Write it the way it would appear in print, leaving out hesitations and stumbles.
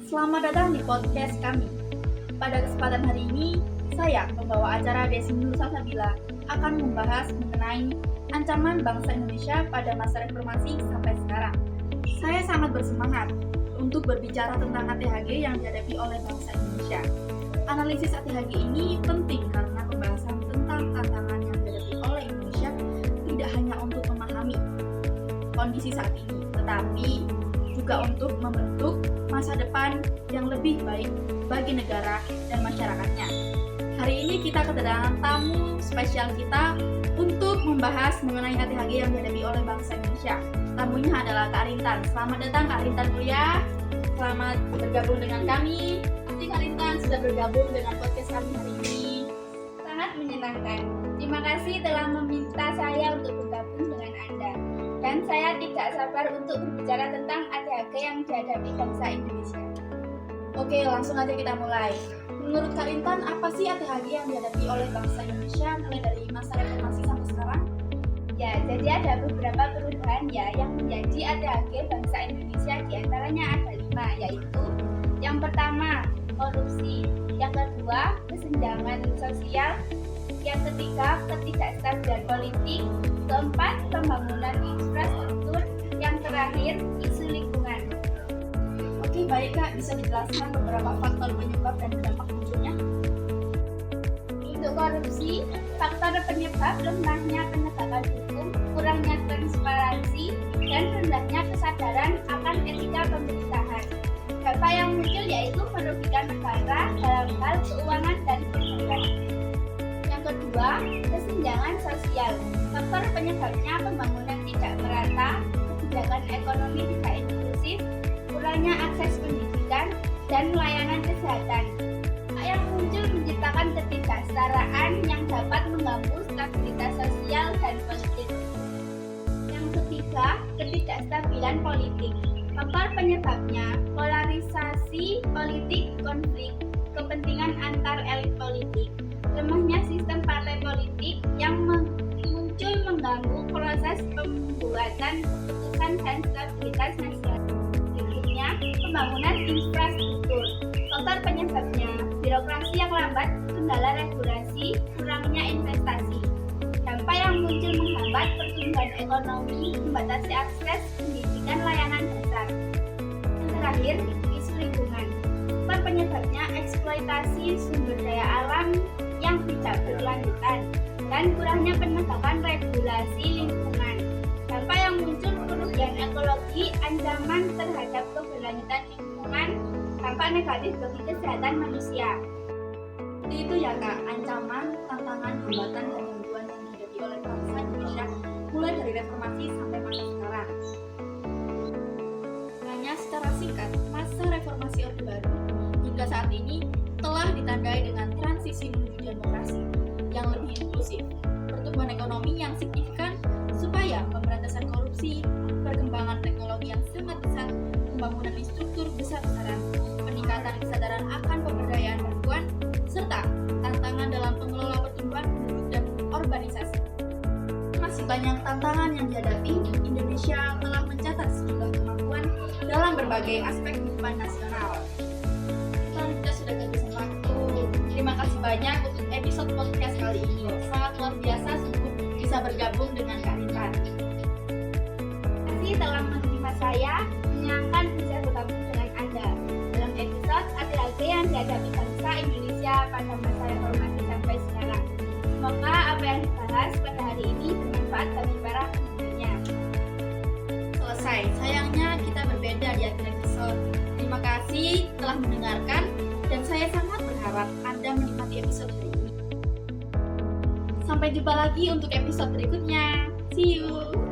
Selamat datang di podcast kami. Pada kesempatan hari ini, saya membawa acara Desi Nur Salsabila akan membahas mengenai ancaman bangsa Indonesia pada masa reformasi sampai sekarang. Saya sangat bersemangat untuk berbicara tentang ATHG yang dihadapi oleh bangsa Indonesia. Analisis ATHG ini penting karena pembahasan tentang tantangan yang dihadapi oleh Indonesia tidak hanya untuk memahami kondisi saat ini, tetapi juga untuk membentuk masa depan yang lebih baik bagi negara dan masyarakatnya. Hari ini kita kedatangan tamu spesial kita untuk membahas mengenai ATHG yang dihadapi oleh bangsa Indonesia. Tamunya adalah Kak Rintan. Selamat datang Kak Rintan kuliah. Selamat bergabung dengan kami. Kak Rintan sudah bergabung dengan podcast kami hari ini. Sangat menyenangkan. Terima kasih telah meminta saya untuk bergabung dengan Anda. Dan saya tidak sabar untuk berbicara tentang ATHG yang dihadapi bangsa Indonesia. Oke, langsung aja kita mulai. Menurut Kak Rintan, apa sih ATHG yang dihadapi oleh bangsa Indonesia mulai dari masa reformasi sampai sekarang? Ya, jadi ada beberapa perubahan yang menjadi ATHG bangsa Indonesia. Di antaranya ada 5, yaitu yang pertama, korupsi, yang kedua, kesenjangan sosial, yang ketiga, ketidakstabilan politik, keempat, pembangunan infrastruktur, yang terakhir, isu lingkungan. Oke, baik Kak, bisa dijelaskan beberapa faktor penyebab dan dampak munculnya? Untuk korupsi, faktor penyebab lemahnya penegakan hukum, kurangnya transparansi, dan rendahnya kesadaran akan etika pemerintahan. Dampak yang muncul yaitu merugikan negara dalam hal keuangan dan perdagangan. Yang kedua, kesenjangan sosial. Faktor penyebabnya pembangunan tidak merata, kebijakan ekonomi tidak inklusif, kurangnya akses pendidikan dan layanan kesehatan. Yang muncul menciptakan ketidaksetaraan yang dapat mengganggu stabilitas sosial dan politik. Yang ketiga, ketidakstabilan politik. Faktor penyebabnya polarisasi politik, konflik kepentingan antar elit politik, lemahnya sistem partai politik yang muncul mengganggu proses pembuatan keputusan dan stabilitas nasional. Berikutnya, pembangunan infrastruktur. Faktor penyebabnya birokrasi yang lambat, kendala regulasi, kurangnya investasi. Dampak yang muncul menghambat pertumbuhan ekonomi, membatasi akses pendidikan layanan dasar. Yang terakhir, isu lingkungan. Faktor penyebabnya eksploitasi sumber daya alam yang tidak berkelanjutan dan kurangnya penegakan regulasi lingkungan. Dampak yang muncul kerugian ekologi, ancaman terhadap keberlanjutan lingkungan, dampak negatif bagi kesehatan manusia. Itu ya Kak, ancaman, tantangan, hambatan, dan gangguan yang dihadapi oleh bangsa Indonesia mulai dari reformasi sampai masa sekarang. Hanya secara singkat, masa reformasi Orde Baru hingga saat ini telah ditandai dengan transisi menuju demokrasi yang lebih inklusif, pertumbuhan ekonomi yang signifikan supaya pemberantasan korupsi, perkembangan teknologi yang sangat pesat, pembangunan infrastruktur besar-besaran, peningkatan kesadaran akan pemberdayaan perempuan, serta tantangan dalam pengelola pertumbuhan penduduk dan urbanisasi. Masih banyak tantangan yang dihadapi, Indonesia telah mencatat sejumlah kemampuan dalam berbagai aspek kehidupan nasional. Kita sudah kehabisan waktu. Terima kasih banyak untuk episode podcast kali ini. Sangat luar biasa sungguh bisa bergabung dengan Kak Rintan. Terima kasih telah menerima saya, menyenangkan bisa bergabung dengan Anda dalam episode ATHG yang dihadapi bangsa Indonesia pada masa reformasi sampai sekarang. Semoga apa yang dibahas pada hari ini bermanfaat bagi para pendengarnya. Selesai. Sayangnya kita berbeda di akhir episode. Terima kasih telah mendengarkan dan saya sangat berharap Anda menikmati episode hari ini. Sampai jumpa lagi untuk episode berikutnya. See you.